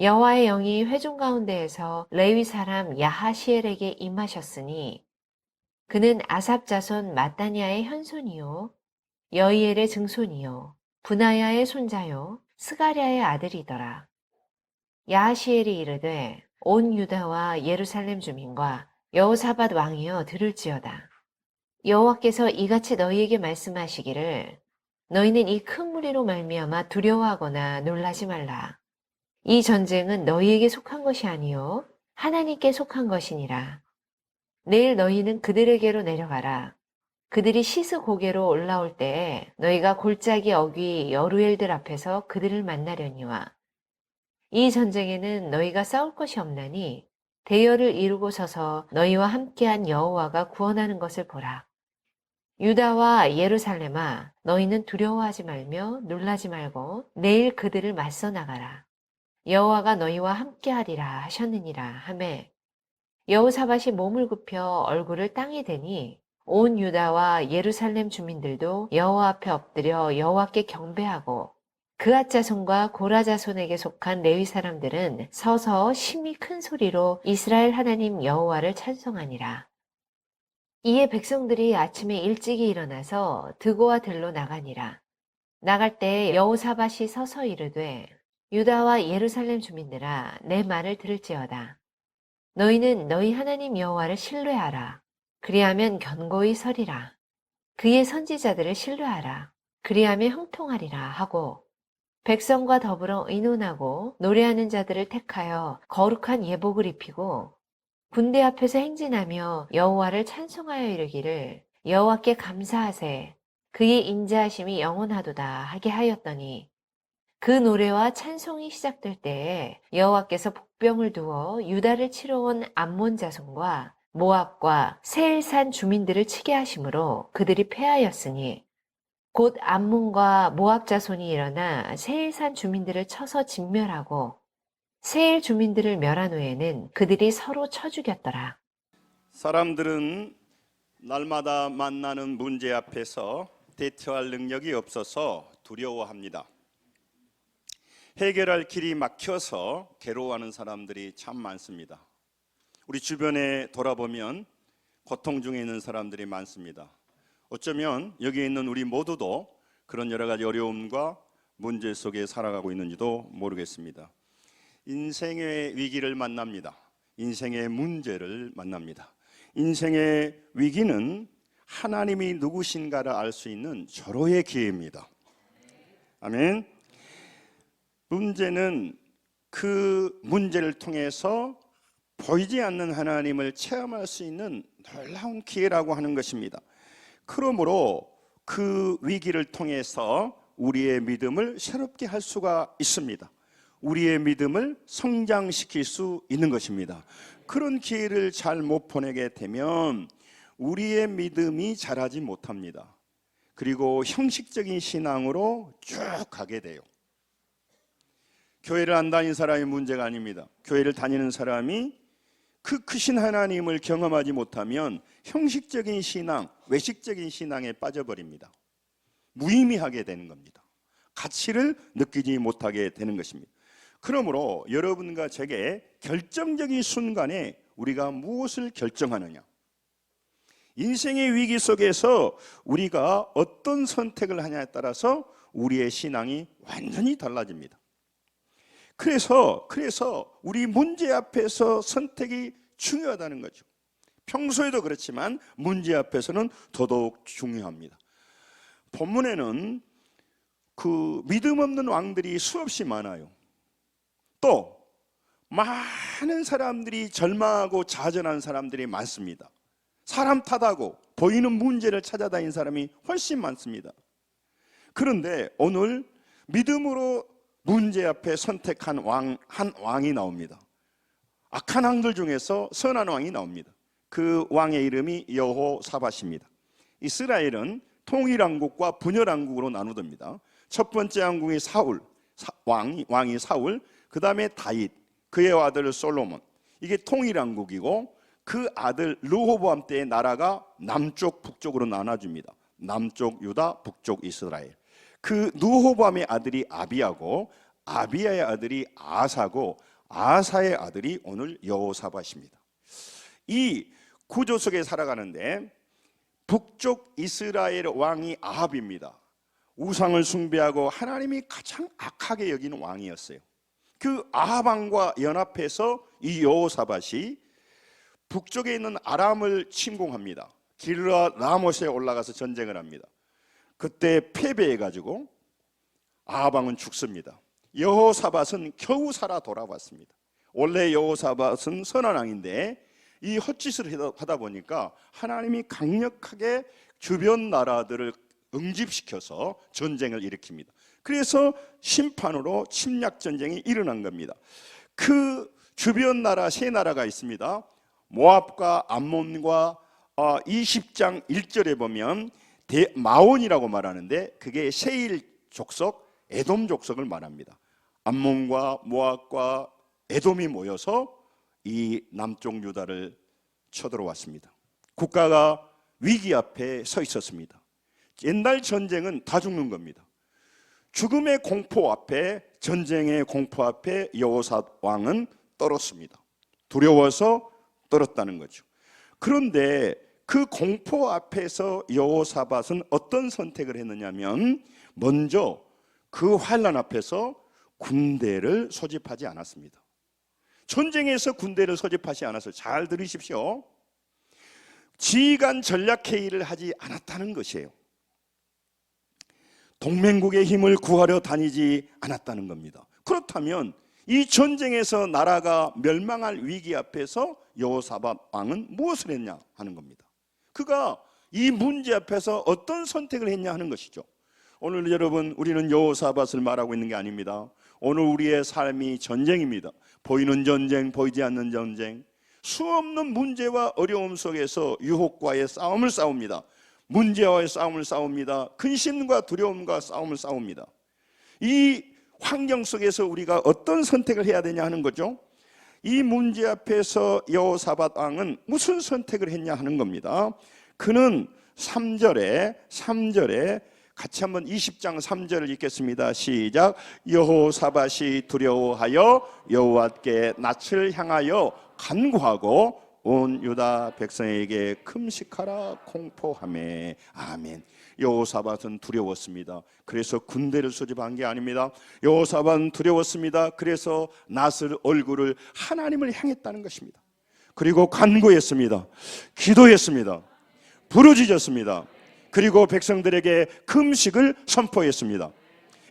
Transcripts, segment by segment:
여호와의 영이 회중 가운데에서 레위 사람 야하시엘에게 임하셨으니 그는 아삽 자손 마따니아의 현손이요 여이엘의 증손이요 분하야의 손자요 스가랴의 아들이더라. 야하시엘이 이르되 온 유다와 예루살렘 주민과 여호사밧 왕이여 들을지어다. 여호와께서 이같이 너희에게 말씀하시기를 너희는 이 큰 무리로 말미암아 두려워하거나 놀라지 말라. 이 전쟁은 너희에게 속한 것이 아니요 하나님께 속한 것이니라. 내일 너희는 그들에게로 내려가라. 그들이 시스 고개로 올라올 때에 너희가 골짜기 어귀 여루엘들 앞에서 그들을 만나려니와 이 전쟁에는 너희가 싸울 것이 없나니 대열을 이루고 서서 너희와 함께한 여호와가 구원하는 것을 보라. 유다와 예루살렘아 너희는 두려워하지 말며 놀라지 말고 내일 그들을 맞서 나가라. 여호와가 너희와 함께하리라 하셨느니라 하매 여호사밧이 몸을 굽혀 얼굴을 땅에 대니 온 유다와 예루살렘 주민들도 여호와 앞에 엎드려 여호와께 경배하고 그앗 자손과 고라 자손에게 속한 레위 사람들은 서서 심히 큰 소리로 이스라엘 하나님 여호와를 찬송하니라. 이에 백성들이 아침에 일찍이 일어나서 드고와 들로 나가니라. 나갈 때 여호사밧이 서서 이르되 유다와 예루살렘 주민들아 내 말을 들을지어다. 너희는 너희 하나님 여호와를 신뢰하라. 그리하면 견고히 서리라. 그의 선지자들을 신뢰하라. 그리하면 형통하리라 하고 백성과 더불어 의논하고 노래하는 자들을 택하여 거룩한 예복을 입히고 군대 앞에서 행진하며 여호와를 찬송하여 이르기를 여호와께 감사하세 그의 인자하심이 영원하도다 하게 하였더니 그 노래와 찬송이 시작될 때에 여호와께서 복병을 두어 유다를 치러 온 암몬 자손과 모압과 세일산 주민들을 치게 하심으로 그들이 패하였으니 곧 암몬과 모압 자손이 일어나 세일산 주민들을 쳐서 진멸하고 세일 주민들을 멸한 후에는 그들이 서로 쳐 죽였더라. 사람들은 날마다 만나는 문제 앞에서 대처할 능력이 없어서 두려워합니다. 해결할 길이 막혀서 괴로워하는 사람들이 참 많습니다. 우리 주변에 돌아보면 고통 중에 있는 사람들이 많습니다. 어쩌면 여기 있는 우리 모두도 그런 여러 가지 어려움과 문제 속에 살아가고 있는지도 모르겠습니다. 인생의 위기를 만납니다. 인생의 문제를 만납니다. 인생의 위기는 하나님이 누구신가를 알 수 있는 절호의 기회입니다. 아멘. 문제는 그 문제를 통해서 보이지 않는 하나님을 체험할 수 있는 놀라운 기회라고 하는 것입니다. 그러므로 그 위기를 통해서 우리의 믿음을 새롭게 할 수가 있습니다. 우리의 믿음을 성장시킬 수 있는 것입니다. 그런 기회를 잘 못 보내게 되면 우리의 믿음이 자라지 못합니다. 그리고 형식적인 신앙으로 쭉 가게 돼요. 교회를 안 다니는 사람이 문제가 아닙니다. 교회를 다니는 사람이 그 크신 하나님을 경험하지 못하면 형식적인 신앙, 외식적인 신앙에 빠져버립니다. 무의미하게 되는 겁니다. 가치를 느끼지 못하게 되는 것입니다. 그러므로 여러분과 제게 결정적인 순간에 우리가 무엇을 결정하느냐, 인생의 위기 속에서 우리가 어떤 선택을 하냐에 따라서 우리의 신앙이 완전히 달라집니다. 그래서 우리 문제 앞에서 선택이 중요하다는 거죠. 평소에도 그렇지만 문제 앞에서는 더더욱 중요합니다. 본문에는 그 믿음 없는 왕들이 수없이 많아요. 또 많은 사람들이 절망하고 좌절한 사람들이 많습니다. 사람 탓하고 보이는 문제를 찾아다니는 사람이 훨씬 많습니다. 그런데 오늘 믿음으로 문제 앞에 선택한 한 왕이 나옵니다. 악한 왕들 중에서 선한 왕이 나옵니다. 그 왕의 이름이 여호사밧입니다. 이스라엘은 통일왕국과 분열왕국으로 나누답니다. 첫 번째 왕국이 왕이 사울, 그 다음에 다윗, 그의 아들 솔로몬, 이게 통일왕국이고 그 아들 르호보암 때의 나라가 남쪽 북쪽으로 나눠집니다. 남쪽 유다, 북쪽 이스라엘. 그 르호보암의 아들이 아비야고 아비야의 아들이 아사고 아사의 아들이 오늘 여호사밧입니다. 이 구조 속에 살아가는데 북쪽 이스라엘 왕이 아합입니다. 우상을 숭배하고 하나님이 가장 악하게 여기는 왕이었어요. 그 아합 왕과 연합해서 이 여호사밧이 북쪽에 있는 아람을 침공합니다. 길르앗 라못에 올라가서 전쟁을 합니다. 그때 패배해가지고 아합 왕은 죽습니다. 여호사밧은 겨우 살아 돌아왔습니다. 원래 여호사밧은 선한 왕인데 이 헛짓을 하다 보니까 하나님이 강력하게 주변 나라들을 응집시켜서 전쟁을 일으킵니다. 그래서 심판으로 침략 전쟁이 일어난 겁니다. 그 주변 나라 세 나라가 있습니다. 모압과 암몬과 20장 1절에 보면 마온이라고 말하는데 그게 세일 족속, 에돔 족속을 말합니다. 암몬과 모압과 에돔이 모여서 이 남쪽 유다를 쳐들어왔습니다. 국가가 위기 앞에 서 있었습니다. 옛날 전쟁은 다 죽는 겁니다. 죽음의 공포 앞에, 전쟁의 공포 앞에 여호사밧 왕은 떨었습니다. 두려워서 떨었다는 거죠. 그런데 그 공포 앞에서 여호사밧은 어떤 선택을 했느냐면 먼저 그 환난 앞에서 군대를 소집하지 않았습니다. 전쟁에서 군대를 소집하지 않았어요. 잘 들으십시오. 지휘관 전략회의를 하지 않았다는 것이에요. 동맹국의 힘을 구하려 다니지 않았다는 겁니다. 그렇다면 이 전쟁에서 나라가 멸망할 위기 앞에서 여호사밧 왕은 무엇을 했냐 하는 겁니다. 그가 이 문제 앞에서 어떤 선택을 했냐 하는 것이죠. 오늘 여러분, 우리는 여호사밧을 말하고 있는 게 아닙니다. 오늘 우리의 삶이 전쟁입니다. 보이는 전쟁, 보이지 않는 전쟁, 수없는 문제와 어려움 속에서 유혹과의 싸움을 싸웁니다. 문제와의 싸움을 싸웁니다. 근심과 두려움과 싸움을 싸웁니다. 이 환경 속에서 우리가 어떤 선택을 해야 되냐 하는 거죠. 이 문제 앞에서 여호사밧 왕은 무슨 선택을 했냐 하는 겁니다. 그는 3절에 같이 한번 20장 3절을 읽겠습니다. 시작. 여호사밧이 두려워하여 여호와께 낯을 향하여 간구하고 온 유다 백성에게 금식하라 공포하매. 아멘. 여호사밧은 두려웠습니다. 그래서 군대를 소집한 게 아닙니다. 여호사밧은 두려웠습니다. 그래서 낯을 얼굴을 하나님을 향했다는 것입니다. 그리고 간구했습니다. 기도했습니다. 부르짖었습니다. 그리고 백성들에게 금식을 선포했습니다.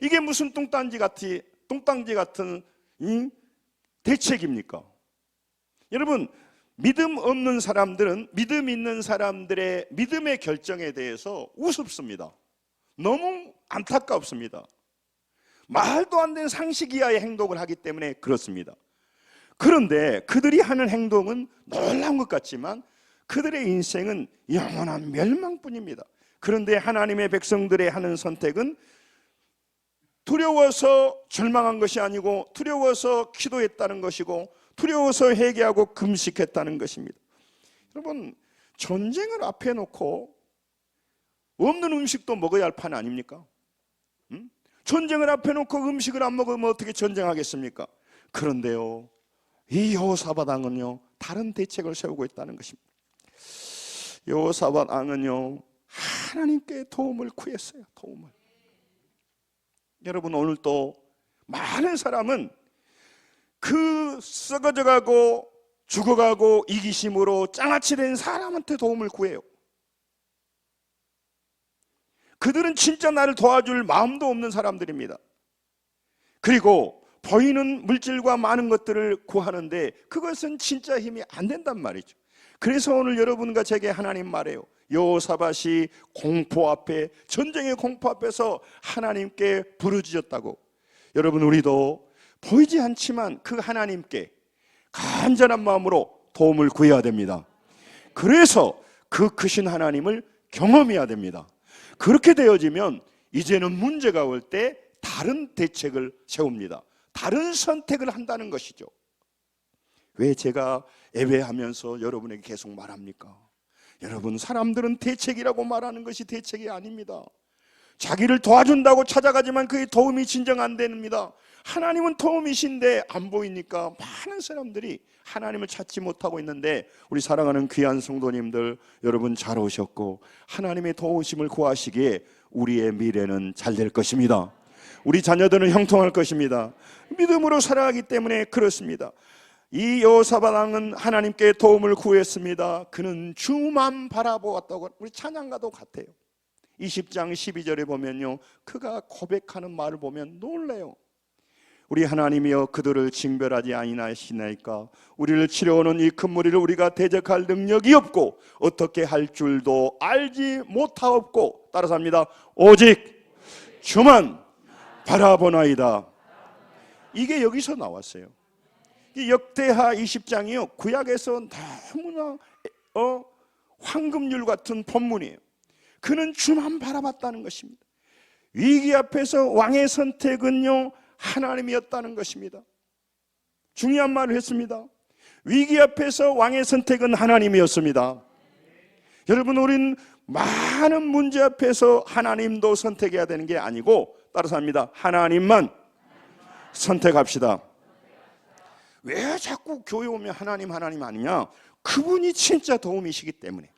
이게 무슨 똥단지 같은 대책입니까? 여러분, 믿음 없는 사람들은 믿음 있는 사람들의 믿음의 결정에 대해서 우습습니다. 너무 안타깝습니다. 말도 안 되는 상식 이하의 행동을 하기 때문에 그렇습니다. 그런데 그들이 하는 행동은 놀라운 것 같지만 그들의 인생은 영원한 멸망뿐입니다. 그런데 하나님의 백성들의 하는 선택은 두려워서 절망한 것이 아니고 두려워서 기도했다는 것이고 두려워서 회개하고 금식했다는 것입니다. 여러분, 전쟁을 앞에 놓고 없는 음식도 먹어야 할 판 아닙니까? 전쟁을 앞에 놓고 음식을 안 먹으면 어떻게 전쟁하겠습니까? 그런데요, 이 여호사밧 왕은요 다른 대책을 세우고 있다는 것입니다. 여호사밧 왕은요 하나님께 도움을 구했어요. 도움을. 여러분, 오늘 또 많은 사람은 그 썩어져가고 죽어가고 이기심으로 장아찌 된 사람한테 도움을 구해요. 그들은 진짜 나를 도와줄 마음도 없는 사람들입니다. 그리고 보이는 물질과 많은 것들을 구하는데 그것은 진짜 힘이 안 된단 말이죠. 그래서 오늘 여러분과 제게 하나님 말해요. 여호사밧이 공포 앞에, 전쟁의 공포 앞에서 하나님께 부르짖었다고. 여러분, 우리도 보이지 않지만 그 하나님께 간절한 마음으로 도움을 구해야 됩니다. 그래서 그 크신 하나님을 경험해야 됩니다. 그렇게 되어지면 이제는 문제가 올 때 다른 대책을 세웁니다. 다른 선택을 한다는 것이죠. 왜 제가 예배하면서 여러분에게 계속 말합니까? 여러분, 사람들은 대책이라고 말하는 것이 대책이 아닙니다. 자기를 도와준다고 찾아가지만 그의 도움이 진정 안 됩니다. 하나님은 도움이신데 안 보이니까 많은 사람들이 하나님을 찾지 못하고 있는데, 우리 사랑하는 귀한 성도님들, 여러분 잘 오셨고 하나님의 도우심을 구하시기에 우리의 미래는 잘 될 것입니다. 우리 자녀들은 형통할 것입니다. 믿음으로 살아가기 때문에 그렇습니다. 이 여호사밧 왕은 하나님께 도움을 구했습니다. 그는 주만 바라보았다고, 우리 찬양가도 같아요. 20장 12절에 보면요, 그가 고백하는 말을 보면 놀래요. 우리 하나님이여 그들을 징벌하지 아니하시나이까. 우리를 치려오는 이 큰 무리를 우리가 대적할 능력이 없고 어떻게 할 줄도 알지 못하옵고, 따라서 합니다. 오직 주만 바라보나이다. 이게 여기서 나왔어요. 이 역대하 20장이요, 구약에서 너무나 황금률 같은 본문이에요. 그는 주만 바라봤다는 것입니다. 위기 앞에서 왕의 선택은요, 하나님이었다는 것입니다. 중요한 말을 했습니다. 위기 앞에서 왕의 선택은 하나님이었습니다. 여러분, 우린 많은 문제 앞에서 하나님도 선택해야 되는 게 아니고, 따라서 합니다. 하나님만 선택합시다. 왜 자꾸 교회 오면 하나님 아니냐? 그분이 진짜 도움이시기 때문에.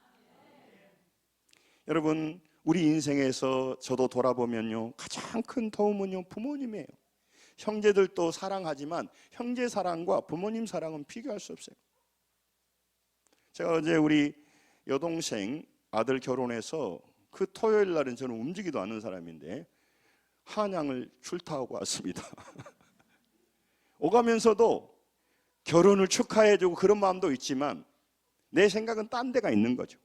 여러분, 우리 인생에서 저도 돌아보면요, 가장 큰 도움은요, 부모님이에요. 형제들도 사랑하지만 형제 사랑과 부모님 사랑은 비교할 수 없어요. 제가 어제 우리 여동생 아들 결혼해서 그 토요일 날은 저는 움직이도 않는 사람인데 한양을 출타하고 왔습니다. 오가면서도 결혼을 축하해주고 그런 마음도 있지만 내 생각은 딴 데가 있는 거죠.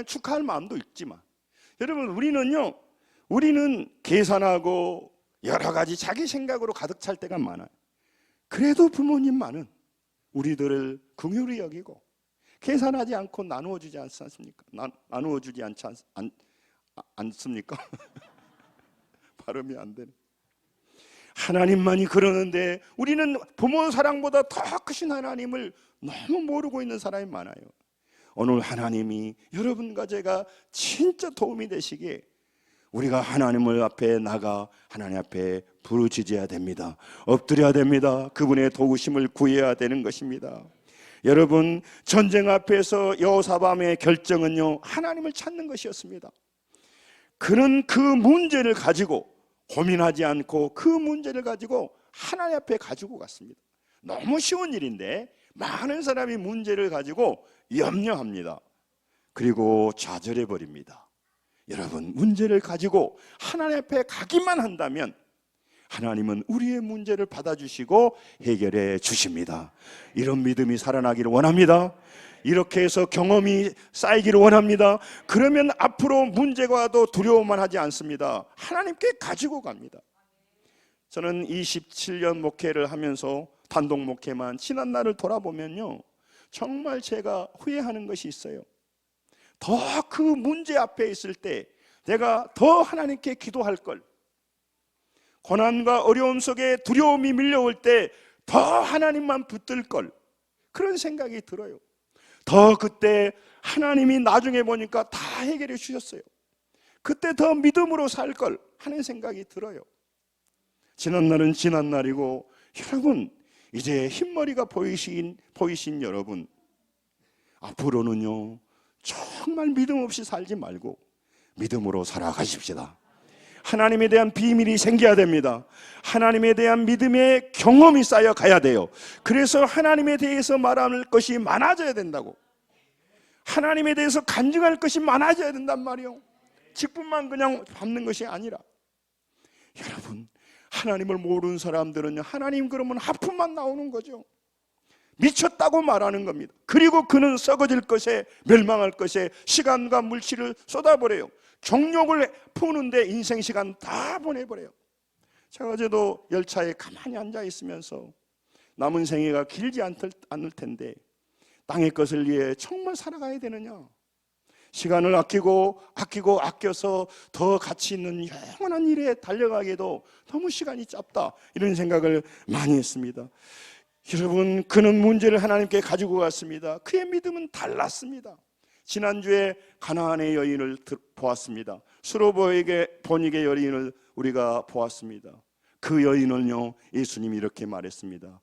축하할 마음도 있지만, 여러분, 우리는 계산하고 여러 가지 자기 생각으로 가득 찰 때가 많아요. 그래도 부모님만은 우리들을 긍휼히 여기고 계산하지 않고 나누어 주지 않습니까? 나누어 주지 않습니까? 발음이 안 되네. 하나님만이 그러는데 우리는 부모 사랑보다 더 크신 하나님을 너무 모르고 있는 사람이 많아요. 오늘 하나님이 여러분과 제가 진짜 도움이 되시기에 우리가 하나님을 앞에 나가 하나님 앞에 부르짖어야 됩니다. 엎드려야 됩니다. 그분의 도우심을 구해야 되는 것입니다. 여러분, 전쟁 앞에서 여호사밧의 결정은요, 하나님을 찾는 것이었습니다. 그는 그 문제를 가지고 고민하지 않고 그 문제를 가지고 하나님 앞에 가지고 갔습니다. 너무 쉬운 일인데 많은 사람이 문제를 가지고 염려합니다. 그리고 좌절해 버립니다. 여러분, 문제를 가지고 하나님 앞에 가기만 한다면 하나님은 우리의 문제를 받아주시고 해결해 주십니다. 이런 믿음이 살아나기를 원합니다. 이렇게 해서 경험이 쌓이기를 원합니다. 그러면 앞으로 문제가 와도 두려워만 하지 않습니다. 하나님께 가지고 갑니다. 저는 27년 목회를 하면서 단독 목회만 지난 날을 돌아보면요, 정말 제가 후회하는 것이 있어요. 더 그 문제 앞에 있을 때 내가 더 하나님께 기도할 걸, 고난과 어려움 속에 두려움이 밀려올 때 더 하나님만 붙들 걸, 그런 생각이 들어요. 더 그때 하나님이 나중에 보니까 다 해결해 주셨어요. 그때 더 믿음으로 살 걸 하는 생각이 들어요. 지난 날은 지난 날이고, 여러분, 이제 흰머리가 보이신 여러분, 앞으로는요, 정말 믿음 없이 살지 말고 믿음으로 살아가십시다. 하나님에 대한 비밀이 생겨야 됩니다. 하나님에 대한 믿음의 경험이 쌓여 가야 돼요. 그래서 하나님에 대해서 말할 것이 많아져야 된다고. 하나님에 대해서 간증할 것이 많아져야 된단 말이에요. 직분만 그냥 밟는 것이 아니라. 여러분, 하나님을 모르는 사람들은요, 하나님 그러면 하품만 나오는 거죠. 미쳤다고 말하는 겁니다. 그리고 그는 썩어질 것에, 멸망할 것에 시간과 물질을 쏟아버려요. 정욕을 푸는데 인생 시간 다 보내버려요. 제가 어제도 열차에 가만히 앉아 있으면서 남은 생애가 길지 않을 텐데 땅의 것을 위해 정말 살아가야 되느냐, 시간을 아껴서 더 가치 있는 영원한 일에 달려가기에도 너무 시간이 짧다, 이런 생각을 많이 했습니다. 여러분, 그는 문제를 하나님께 가지고 갔습니다. 그의 믿음은 달랐습니다. 지난주에 가나안의 여인을 보았습니다. 수로보에게 본익의 여인을 우리가 보았습니다. 그 여인은요, 예수님이 이렇게 말했습니다.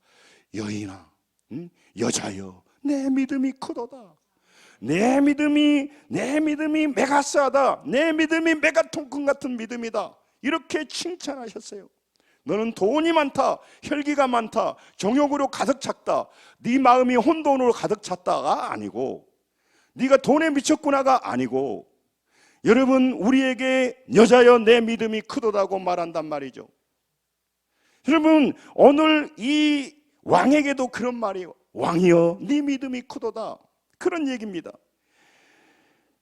여인아, 여자여, 내 믿음이 크도다. 내 믿음이 메가스하다. 내 믿음이 메가톤큰 같은 믿음이다. 이렇게 칭찬하셨어요. 너는 돈이 많다, 혈기가 많다, 정욕으로 가득 찼다, 네 마음이 혼돈으로 가득 찼다가 아니고, 네가 돈에 미쳤구나가 아니고, 여러분, 우리에게 여자여 내 믿음이 크도다고 말한단 말이죠. 여러분, 오늘 이 왕에게도 그런 말이에요. 왕이여 네 믿음이 크도다, 그런 얘기입니다.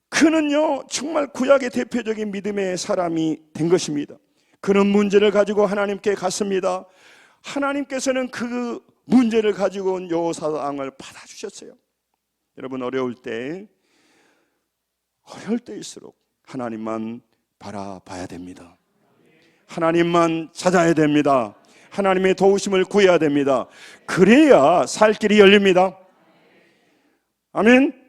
그는요 정말 구약의 대표적인 믿음의 사람이 된 것입니다. 그런 문제를 가지고 하나님께 갔습니다. 하나님께서는 그 문제를 가지고 온 여호사밧 왕을 받아주셨어요. 여러분, 어려울 때일수록 하나님만 바라봐야 됩니다. 하나님만 찾아야 됩니다. 하나님의 도우심을 구해야 됩니다. 그래야 살 길이 열립니다. 아멘.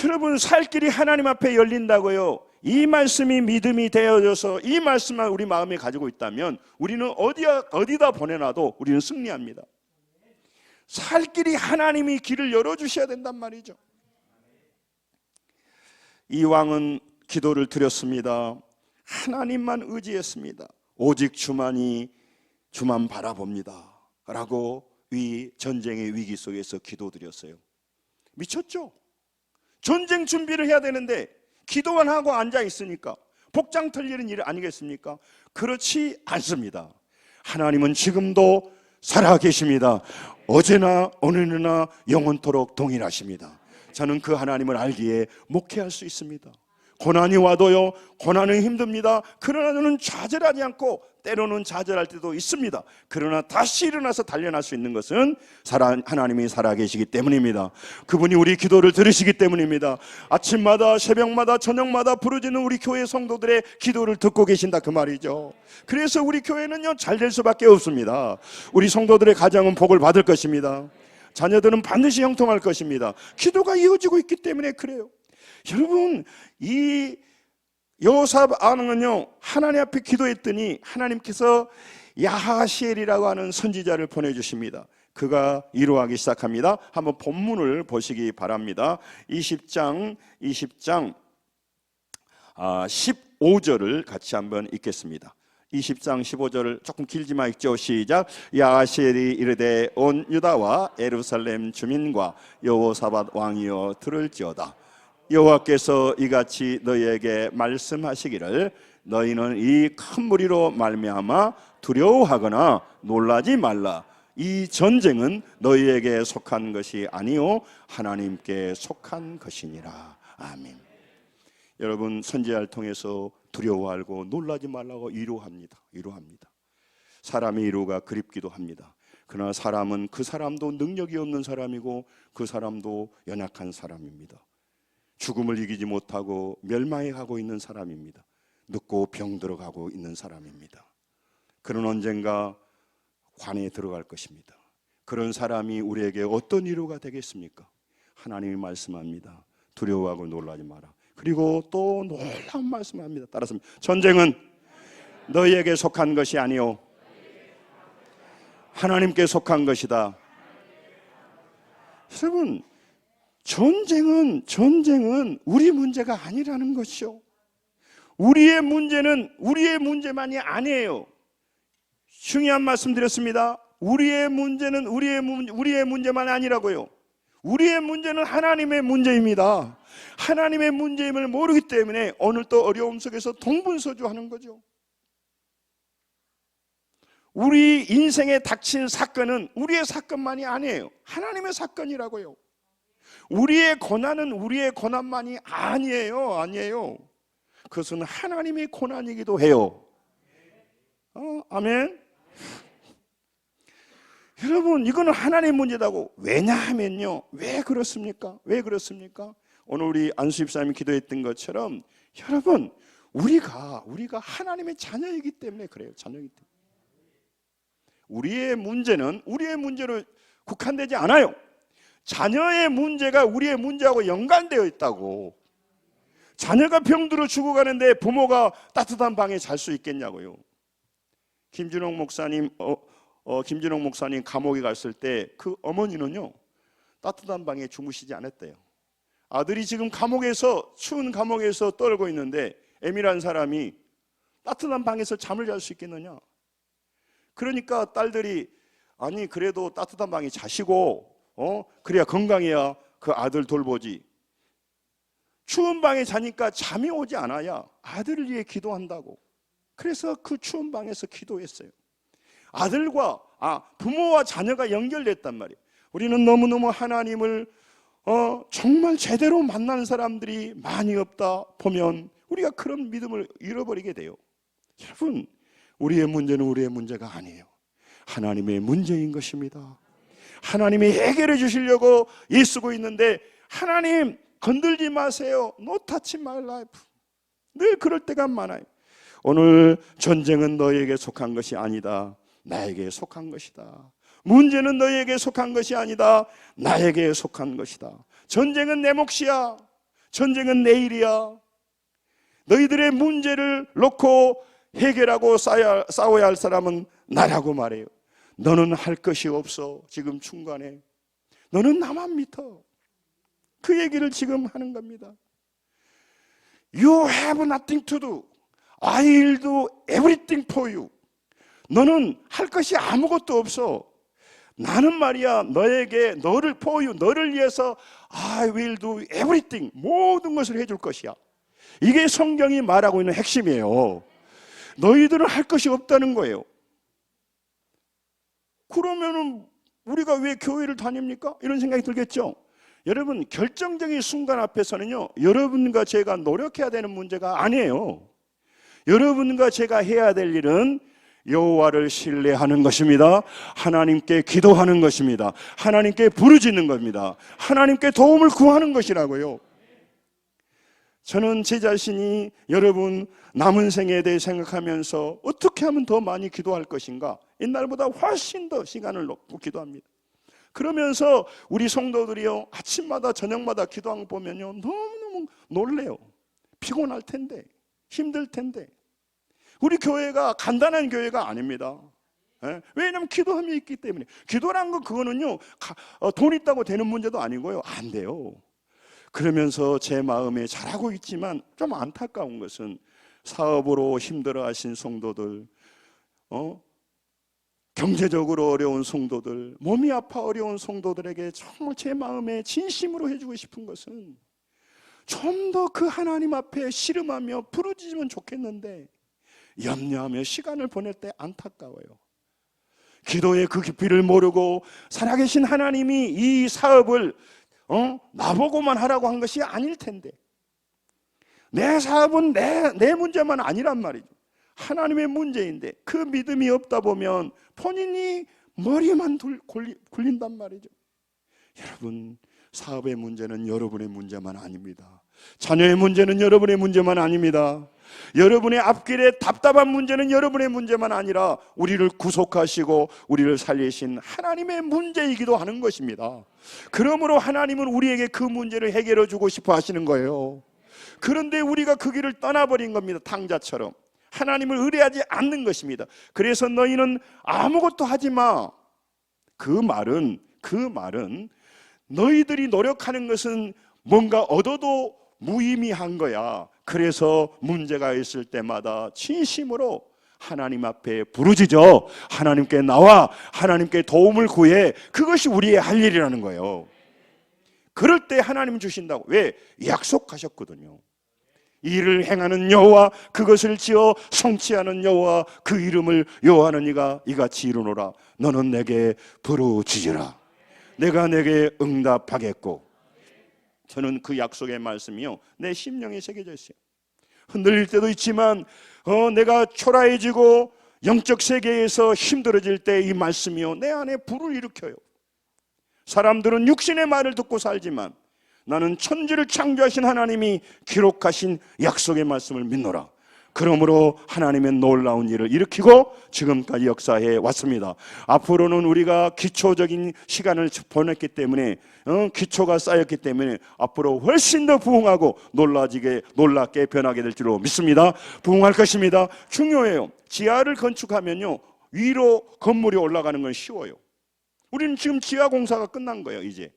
여러분, 살 길이 하나님 앞에 열린다고요. 이 말씀이 믿음이 되어져서 이 말씀만 우리 마음에 가지고 있다면 우리는 어디다 보내놔도 우리는 승리합니다. 살 길이 하나님이 길을 열어주셔야 된단 말이죠. 이 왕은 기도를 드렸습니다. 하나님만 의지했습니다. 오직 주만 바라봅니다 라고 이 전쟁의 위기 속에서 기도드렸어요. 미쳤죠? 전쟁 준비를 해야 되는데 기도만 하고 앉아 있으니까 복장 털리는 일 아니겠습니까? 그렇지 않습니다. 하나님은 지금도 살아계십니다. 어제나 오늘이나 영원토록 동일하십니다. 저는 그 하나님을 알기에 목회할 수 있습니다. 고난이 와도요, 고난은 힘듭니다. 그러나 저는 좌절하지 않고, 때로는 좌절할 때도 있습니다. 그러나 다시 일어나서 달려날 수 있는 것은 하나님이 살아계시기 때문입니다. 그분이 우리 기도를 들으시기 때문입니다. 아침마다 새벽마다 저녁마다 부르짖는 우리 교회 성도들의 기도를 듣고 계신다, 그 말이죠. 그래서 우리 교회는요 잘 될 수밖에 없습니다. 우리 성도들의 가정은 복을 받을 것입니다. 자녀들은 반드시 형통할 것입니다. 기도가 이어지고 있기 때문에 그래요. 여러분, 이 여호사밧 왕은요 하나님 앞에 기도했더니 하나님께서 야하시엘이라고 하는 선지자를 보내주십니다. 그가 이루하기 시작합니다. 한번 본문을 보시기 바랍니다. 20장 15절을 같이 한번 읽겠습니다. 20장 15절을 조금 길지만 읽죠. 시작. 야하시엘이 이르되 온 유다와 예루살렘 주민과 여호사밧 왕이여 들을지어다. 여호와께서 이같이 너희에게 말씀하시기를 너희는 이 큰 무리로 말미암아 두려워하거나 놀라지 말라. 이 전쟁은 너희에게 속한 것이 아니요 하나님께 속한 것이니라. 아멘. 여러분, 선지자를 통해서 두려워하고 놀라지 말라고 위로합니다. 사람의 위로가 그립기도 합니다. 그러나 사람은 그 사람도 능력이 없는 사람이고 그 사람도 연약한 사람입니다. 죽음을 이기지 못하고 멸망해 가고 있는 사람입니다. 늙고 병들어가고 있는 사람입니다. 그는 언젠가 관에 들어갈 것입니다. 그런 사람이 우리에게 어떤 위로가 되겠습니까? 하나님이 말씀합니다. 두려워하고 놀라지 마라. 그리고 또 놀라운 말씀합니다. 따라서 전쟁은 너희에게 속한 것이 아니요 하나님께 속한 것이다. 여러분, 전쟁은 우리 문제가 아니라는 것이요. 우리의 문제는 우리의 문제만이 아니에요. 중요한 말씀 드렸습니다. 우리의 문제는 우리의 문제만 아니라고요. 우리의 문제는 하나님의 문제입니다. 하나님의 문제임을 모르기 때문에 오늘 또 어려움 속에서 동분서주하는 거죠. 우리 인생에 닥친 사건은 우리의 사건만이 아니에요. 하나님의 사건이라고요. 우리의 고난은 우리의 고난만이 아니에요. 그것은 하나님의 고난이기도 해요. 아멘. 여러분, 이거는 하나님의 문제다고. 왜냐하면요, 왜 그렇습니까? 오늘 우리 안수 집사님이 기도했던 것처럼 여러분, 우리가 하나님의 자녀이기 때문에 그래요. 자녀이기 때문에. 우리의 문제는 우리의 문제로 국한되지 않아요. 자녀의 문제가 우리의 문제하고 연관되어 있다고. 자녀가 병들어 죽어가는데 부모가 따뜻한 방에 잘 수 있겠냐고요. 김준홍 목사님 감옥에 갔을 때 그 어머니는요, 따뜻한 방에 주무시지 않았대요. 아들이 지금 추운 감옥에서 떨고 있는데 에미라는 사람이 따뜻한 방에서 잠을 잘 수 있겠느냐. 그러니까 딸들이 아니 그래도 따뜻한 방에 자시고 그래야 건강해야 그 아들 돌보지. 추운 방에 자니까 잠이 오지 않아야 아들을 위해 기도한다고. 그래서 그 추운 방에서 기도했어요. 부모와 자녀가 연결됐단 말이에요. 우리는 너무너무 하나님을 정말 제대로 만나는 사람들이 많이 없다 보면 우리가 그런 믿음을 잃어버리게 돼요. 여러분, 우리의 문제는 우리의 문제가 아니에요. 하나님의 문제인 것입니다. 하나님이 해결해 주시려고 애쓰고 있는데 하나님 건들지 마세요. No touch my life. 늘 그럴 때가 많아요. 오늘 전쟁은 너에게 속한 것이 아니다. 나에게 속한 것이다. 문제는 너에게 속한 것이 아니다. 나에게 속한 것이다. 전쟁은 내 몫이야. 전쟁은 내 일이야. 너희들의 문제를 놓고 해결하고 싸워야 할 사람은 나라고 말해요. 너는 할 것이 없어. 지금 중간에 너는 나만 믿어. 그 얘기를 지금 하는 겁니다. You have nothing to do. I'll do everything for you. 너는 할 것이 아무것도 없어. 나는 말이야 너를 위해서 I will do everything. 모든 것을 해줄 것이야. 이게 성경이 말하고 있는 핵심이에요. 너희들은 할 것이 없다는 거예요. 그러면은 우리가 왜 교회를 다닙니까? 이런 생각이 들겠죠. 여러분, 결정적인 순간 앞에서는요, 여러분과 제가 노력해야 되는 문제가 아니에요. 여러분과 제가 해야 될 일은 여호와를 신뢰하는 것입니다. 하나님께 기도하는 것입니다. 하나님께 부르짖는 겁니다. 하나님께 도움을 구하는 것이라고요. 저는 제 자신이 여러분 남은 생에 대해 생각하면서 어떻게 하면 더 많이 기도할 것인가, 옛날보다 훨씬 더 시간을 놓고 기도합니다. 그러면서 우리 성도들이요, 아침마다 저녁마다 기도하는 거 보면요, 너무너무 놀래요. 피곤할 텐데, 힘들 텐데. 우리 교회가 간단한 교회가 아닙니다. 왜냐하면 기도함이 있기 때문에. 기도란 건 그거는요, 돈 있다고 되는 문제도 아니고요, 안 돼요. 그러면서 제 마음에 잘하고 있지만 좀 안타까운 것은 사업으로 힘들어하신 성도들, 경제적으로 어려운 성도들, 몸이 아파 어려운 성도들에게 정말 제 마음에 진심으로 해주고 싶은 것은 좀 더 그 하나님 앞에 씨름하며 부르짖으면 좋겠는데 염려하며 시간을 보낼 때 안타까워요. 기도의 그 깊이를 모르고 살아계신 하나님이 이 사업을 나보고만 하라고 한 것이 아닐 텐데, 내 사업은 내 문제만 아니란 말이죠. 하나님의 문제인데 그 믿음이 없다 보면 본인이 머리만 굴린단 말이죠. 여러분, 사업의 문제는 여러분의 문제만 아닙니다. 자녀의 문제는 여러분의 문제만 아닙니다. 여러분의 앞길에 답답한 문제는 여러분의 문제만 아니라 우리를 구속하시고 우리를 살리신 하나님의 문제이기도 하는 것입니다. 그러므로 하나님은 우리에게 그 문제를 해결해 주고 싶어 하시는 거예요. 그런데 우리가 그 길을 떠나버린 겁니다. 탕자처럼 하나님을 의뢰하지 않는 것입니다. 그래서 너희는 아무것도 하지 마. 그 말은 너희들이 노력하는 것은 뭔가 얻어도 무의미한 거야. 그래서 문제가 있을 때마다 진심으로 하나님 앞에 부르짖어 하나님께 나와 하나님께 도움을 구해. 그것이 우리의 할 일이라는 거예요. 그럴 때 하나님 주신다고. 왜? 약속하셨거든요. 이를 행하는 여호와 그것을 지어 성취하는 여호와 그 이름을 여호와는 이가 이같이 이루노라. 너는 내게 부르짖으라. 내가 내게 응답하겠고. 저는 그 약속의 말씀이요, 내 심령에 새겨져 있어요. 흔들릴 때도 있지만 내가 초라해지고 영적 세계에서 힘들어질 때 이 말씀이요, 내 안에 불을 일으켜요. 사람들은 육신의 말을 듣고 살지만 나는 천지를 창조하신 하나님이 기록하신 약속의 말씀을 믿노라. 그러므로 하나님은 놀라운 일을 일으키고 지금까지 역사해 왔습니다. 앞으로는 우리가 기초적인 시간을 보냈기 때문에 기초가 쌓였기 때문에 앞으로 훨씬 더 부흥하고 놀랍게 변하게 될 줄로 믿습니다. 부흥할 것입니다. 중요해요. 지하를 건축하면요, 위로 건물이 올라가는 건 쉬워요. 우리는 지금 지하 공사가 끝난 거예요, 이제.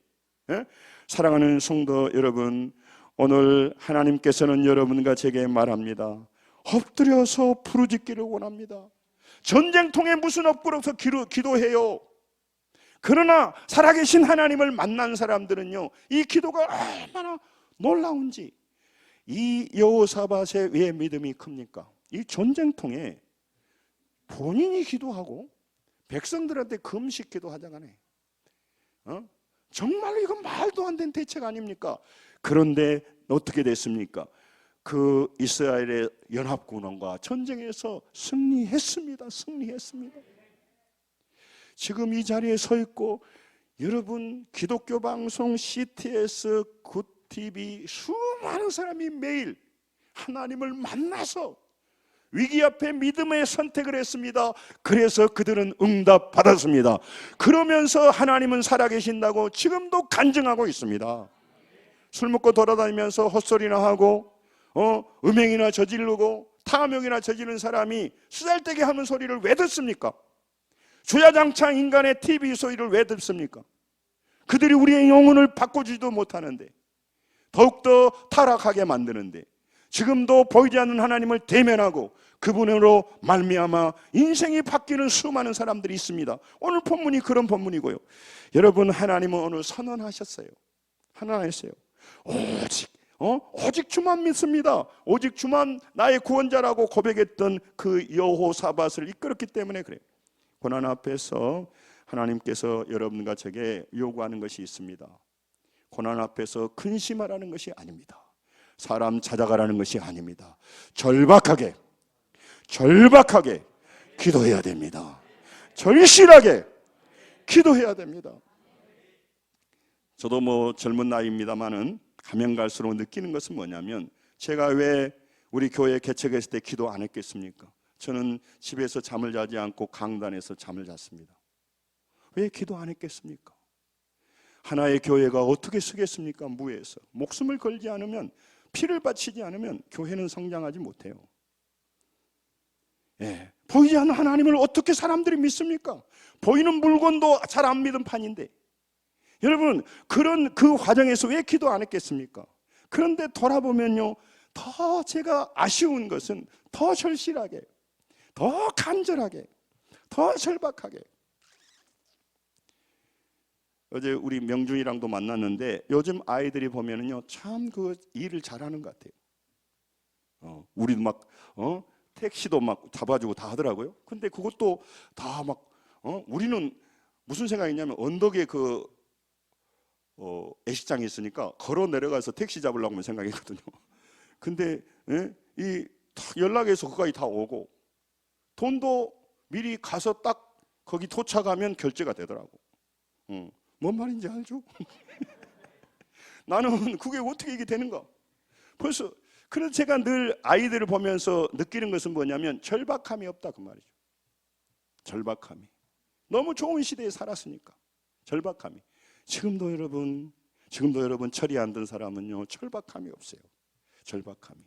예? 사랑하는 성도 여러분, 오늘 하나님께서는 여러분과 제게 말합니다. 엎드려서 부르짖기를 원합니다. 전쟁통에 무슨 엎드려서 기도해요. 그러나 살아계신 하나님을 만난 사람들은요, 이 기도가 얼마나 놀라운지. 이 여호사밧의 왜 믿음이 큽니까? 이 전쟁통에 본인이 기도하고 백성들한테 금식 기도하자가네. 정말로 이건 말도 안 되는 대책 아닙니까? 그런데 어떻게 됐습니까? 그 이스라엘의 연합군과 전쟁에서 승리했습니다. 지금 이 자리에 서 있고 여러분, 기독교 방송 CTS, 굿TV 수많은 사람이 매일 하나님을 만나서 위기 앞에 믿음의 선택을 했습니다. 그래서 그들은 응답 받았습니다. 그러면서 하나님은 살아계신다고 지금도 간증하고 있습니다. 술 먹고 돌아다니면서 헛소리나 하고 음행이나 저지르고 탐욕이나 저지른 사람이 쓰잘데기 하는 소리를 왜 듣습니까? 주야장창 인간의 TV 소리를 왜 듣습니까? 그들이 우리의 영혼을 바꿔주지도 못하는데, 더욱더 타락하게 만드는데, 지금도 보이지 않는 하나님을 대면하고 그분으로 말미암아 인생이 바뀌는 수많은 사람들이 있습니다. 오늘 본문이 그런 본문이고요. 여러분, 하나님은 오늘 선언하셨어요. 선언했어요. 오직 주만 믿습니다. 오직 주만 나의 구원자라고 고백했던 그 여호사밧을 이끌었기 때문에 그래요. 고난 앞에서 하나님께서 여러분과 제게 요구하는 것이 있습니다. 고난 앞에서 근심하라는 것이 아닙니다. 사람 찾아가라는 것이 아닙니다. 절박하게 기도해야 됩니다. 절실하게 기도해야 됩니다. 저도 젊은 나이입니다만은 가면 갈수록 느끼는 것은 뭐냐면, 제가 왜 우리 교회 개척했을 때 기도 안 했겠습니까? 저는 집에서 잠을 자지 않고 강단에서 잠을 잤습니다. 왜 기도 안 했겠습니까? 하나의 교회가 어떻게 서겠습니까? 무에서 목숨을 걸지 않으면, 피를 바치지 않으면 교회는 성장하지 못해요. 보이지 않는 하나님을 어떻게 사람들이 믿습니까? 보이는 물건도 잘 안 믿은 판인데. 여러분, 그런 그 과정에서 왜 기도 안 했겠습니까? 그런데 돌아보면요, 더 제가 아쉬운 것은 더 절실하게, 더 간절하게, 더 절박하게. 어제 우리 명준이랑도 만났는데, 요즘 아이들이 보면은요, 참 그 일을 잘하는 것 같아요. 우리도 막 택시도 막 잡아주고 다 하더라고요. 근데 그것도 다 막 우리는 무슨 생각이냐면, 언덕에 그 애식장이 있으니까 걸어 내려가서 택시 잡으려고 생각했거든요. 근데 이 연락해서 거기까지 다 오고, 돈도 미리 가서 딱 거기 도착하면 결제가 되더라고. 뭔 말인지 알죠? 나는 그게 어떻게 이게 되는가? 그래서 제가 늘 아이들을 보면서 느끼는 것은 뭐냐면, 절박함이 없다, 그 말이죠. 절박함이. 너무 좋은 시대에 살았으니까 절박함이. 지금도 여러분 철이 안 든 사람은요, 절박함이 없어요. 절박함이.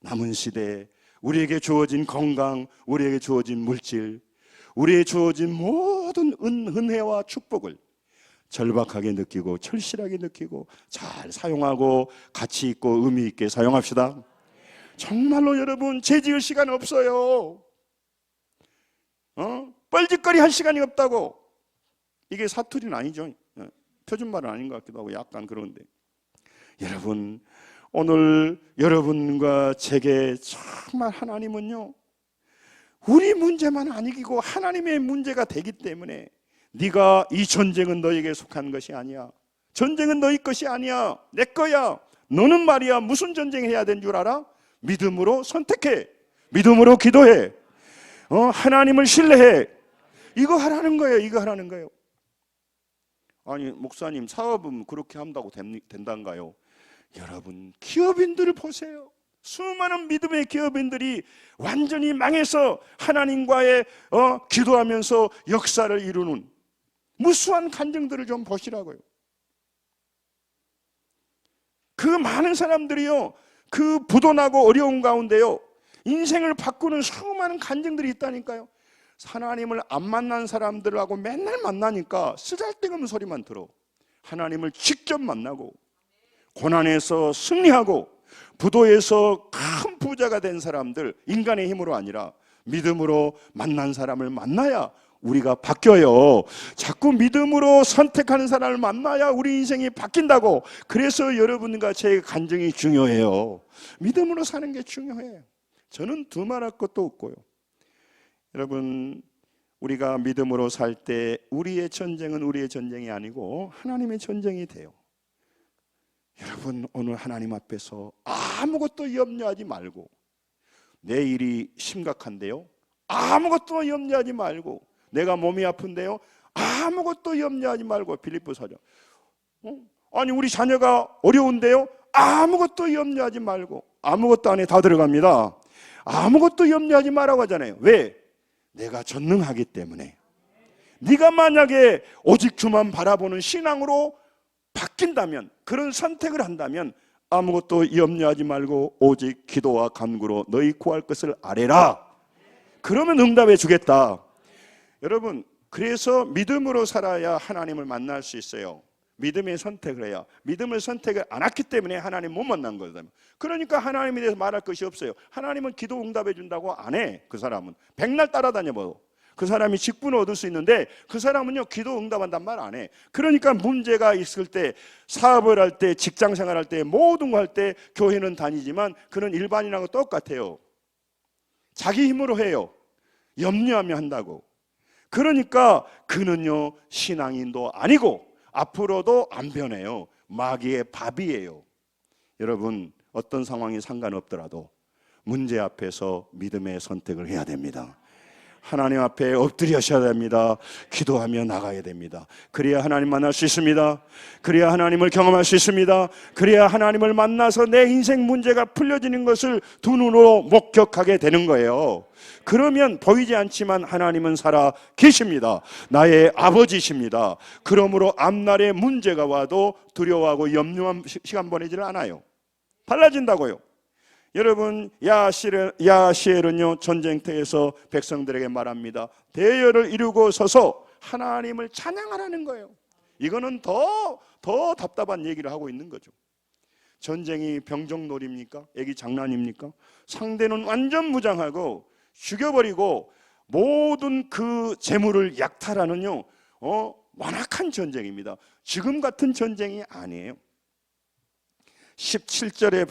남은 시대에 우리에게 주어진 건강, 우리에게 주어진 물질, 우리에게 주어진 모든 은혜와 축복을 절박하게 느끼고 절실하게 느끼고 잘 사용하고 가치 있고 의미 있게 사용합시다. 정말로 여러분, 죄지을 시간 없어요. 뻘짓거리 할 시간이 없다고. 이게 사투리는 아니죠. 표준말은 아닌 것 같기도 하고 약간 그런데, 여러분, 오늘 여러분과 제게 정말 하나님은요, 우리 문제만 안 이기고 하나님의 문제가 되기 때문에, 네가 이 전쟁은 너에게 속한 것이 아니야. 전쟁은 너희 것이 아니야. 내 거야. 너는 말이야 무슨 전쟁해야 되는 줄 알아? 믿음으로 선택해. 믿음으로 기도해. 하나님을 신뢰해. 이거 하라는 거예요. 이거 하라는 거예요. 아니, 목사님, 사업은 그렇게 한다고 된단가요? 여러분, 기업인들을 보세요. 수많은 믿음의 기업인들이 완전히 망해서 하나님과의 기도하면서 역사를 이루는 무수한 간증들을 좀 보시라고요. 그 많은 사람들이요, 그 부도나고 어려운 가운데요, 인생을 바꾸는 수많은 간증들이 있다니까요. 하나님을 안 만난 사람들하고 맨날 만나니까 쓰잘데없는 소리만 들어. 하나님을 직접 만나고 고난에서 승리하고 부도에서 큰 부자가 된 사람들, 인간의 힘으로 아니라 믿음으로 만난 사람을 만나야 우리가 바뀌어요. 자꾸 믿음으로 선택하는 사람을 만나야 우리 인생이 바뀐다고. 그래서 여러분과 제 간증이 중요해요. 믿음으로 사는 게 중요해요. 저는 두말할 것도 없고요. 여러분, 우리가 믿음으로 살 때 우리의 전쟁은 우리의 전쟁이 아니고 하나님의 전쟁이 돼요. 여러분, 오늘 하나님 앞에서 아무것도 염려하지 말고, 내 일이 심각한데요, 아무것도 염려하지 말고, 내가 몸이 아픈데요, 아무것도 염려하지 말고. 빌립보서죠. 아니, 우리 자녀가 어려운데요, 아무것도 염려하지 말고. 아무것도 안에 다 들어갑니다. 아무것도 염려하지 말라고 하잖아요. 왜? 내가 전능하기 때문에. 네가 만약에 오직 주만 바라보는 신앙으로 바뀐다면, 그런 선택을 한다면 아무것도 염려하지 말고 오직 기도와 간구로 너희 구할 것을 아뢰라. 그러면 응답해 주겠다. 여러분, 그래서 믿음으로 살아야 하나님을 만날 수 있어요. 믿음의 선택을 해야. 믿음을 선택을 안 했기 때문에 하나님 못 만난 거잖아요. 그러니까 하나님에 대해서 말할 것이 없어요. 하나님은 기도 응답해 준다고 안 해. 그 사람은 백날 따라다녀봐도 그 사람이 직분을 얻을 수 있는데, 그 사람은요, 기도 응답한단 말 안 해. 그러니까 문제가 있을 때, 사업을 할 때, 직장 생활할 때, 모든 거 할 때 교회는 다니지만 그는 일반인하고 똑같아요. 자기 힘으로 해요. 염려하며 한다고. 그러니까 그는요, 신앙인도 아니고 앞으로도 안 변해요. 마귀의 밥이에요. 여러분, 어떤 상황이 상관없더라도 문제 앞에서 믿음의 선택을 해야 됩니다. 하나님 앞에 엎드려셔야 됩니다. 기도하며 나가야 됩니다. 그래야 하나님 만날 수 있습니다. 그래야 하나님을 경험할 수 있습니다. 그래야 하나님을 만나서 내 인생 문제가 풀려지는 것을 두 눈으로 목격하게 되는 거예요. 그러면 보이지 않지만 하나님은 살아 계십니다. 나의 아버지십니다. 그러므로 앞날에 문제가 와도 두려워하고 염려한 시간 보내지를 않아요. 달라진다고요. 여러분, 야하시엘은요, 전쟁터에서 백성들에게 말합니다. 대열을 이루고 서서 하나님을 찬양하라는 거예요. 이거는 더 답답한 얘기를 하고 있는 거죠. 전쟁이 병정놀이입니까? 애기 장난입니까? 상대는 완전 무장하고 죽여버리고 모든 그 재물을 약탈하는요, 완악한 전쟁입니다. 지금 같은 전쟁이 아니에요. 17절에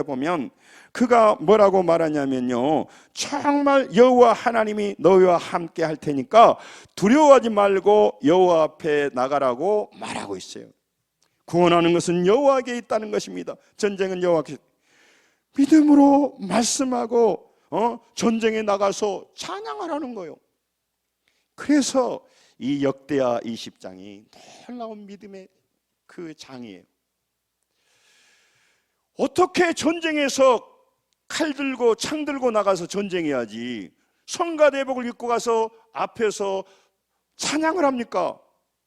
보면 그가 뭐라고 말하냐면요, 정말 여호와 하나님이 너희와 함께 할 테니까 두려워하지 말고 여호와 앞에 나가라고 말하고 있어요. 구원하는 것은 여호와에게 있다는 것입니다. 전쟁은 여호와께. 믿음으로 말씀하고 전쟁에 나가서 찬양하라는 거예요. 그래서 이 역대하 20장이 놀라운 믿음의 그 장이에요. 어떻게 전쟁에서 칼 들고 창 들고 나가서 전쟁해야지 성가대복을 입고 가서 앞에서 찬양을 합니까?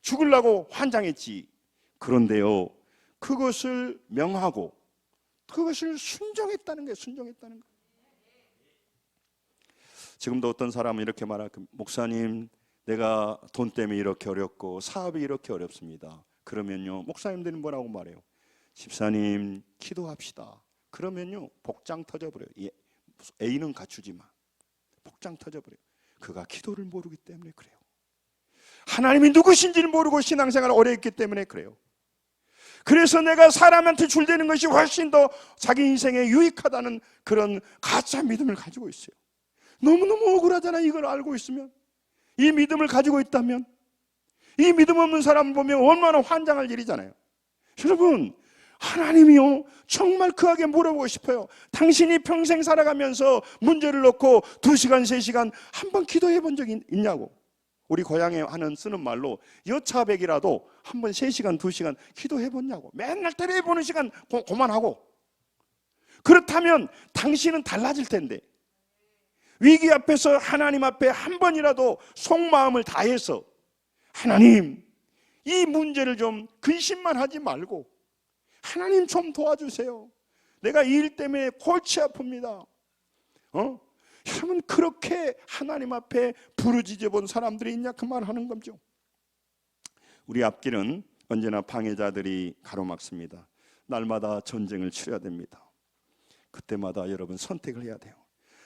죽으려고 환장했지. 그런데요, 그것을 명하고 그것을 순종했다는 거예요. 순종했다는 거예요. 지금도 어떤 사람은 이렇게 말할 겁니다. 목사님, 내가 돈 때문에 이렇게 어렵고 사업이 이렇게 어렵습니다. 그러면요, 목사님들이 뭐라고 말해요? 집사님, 기도합시다. 그러면요, 복장 터져버려요. A는 갖추지만 복장 터져버려요. 그가 기도를 모르기 때문에 그래요. 하나님이 누구신지를 모르고 신앙생활을 오래 했기 때문에 그래요. 그래서 내가 사람한테 줄대는 것이 훨씬 더 자기 인생에 유익하다는 그런 가짜 믿음을 가지고 있어요. 너무너무 억울하잖아요. 이걸 알고 있으면. 이 믿음을 가지고 있다면. 이 믿음 없는 사람 보면 얼마나 환장할 일이잖아요. 여러분, 하나님이요, 정말 그에게 물어보고 싶어요. 당신이 평생 살아가면서 문제를 놓고 2시간, 3시간 한 번 기도해 본 적이 있냐고. 우리 고향에 쓰는 말로 여차백이라도 한 번 3시간, 2시간 기도해 봤냐고. 맨날 텔레비전 보는 시간 그만하고. 그렇다면 당신은 달라질 텐데, 위기 앞에서 하나님 앞에 한 번이라도 속마음을 다해서 하나님, 이 문제를 좀 근심만 하지 말고 하나님 좀 도와주세요. 내가 이 일 때문에 골치 아픕니다. 여러분, 그렇게 하나님 앞에 부르짖어 본 사람들이 있냐, 그 말 하는 거죠. 우리 앞길은 언제나 방해자들이 가로막습니다. 날마다 전쟁을 치러야 됩니다. 그때마다 여러분 선택을 해야 돼요.